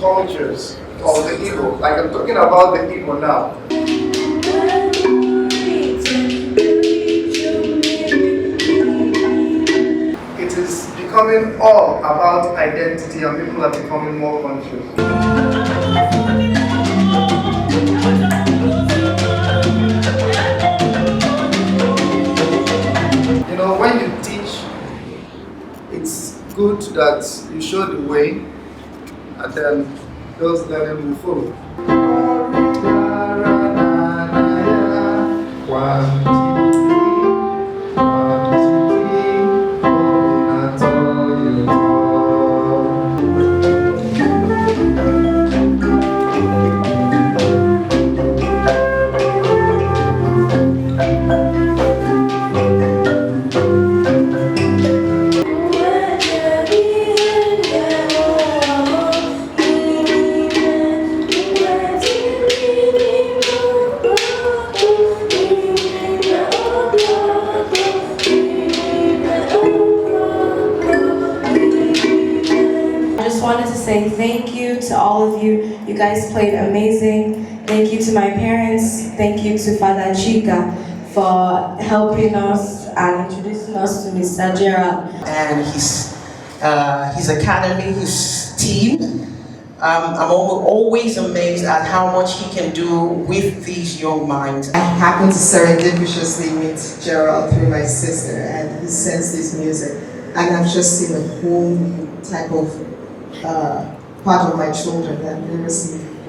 cultures of the Igbo. Like I'm talking about the Igbo now. It is becoming all about identity and people are becoming more conscious. You know, when you teach, it's good that you show the way and then those learning will follow. One, two, three. One, two, three. That's all you know. Wanted to say thank you to all of you. You guys played amazing. Thank you to my parents. Thank you to Father Chika for helping us and introducing us to Mr. Gerald. And his academy, his team. I'm always amazed at how much he can do with these young minds. I happened to serendipitously meet Gerald through my sister, and he sends this music. And I've just seen a whole new type of part of my children that I've never seen.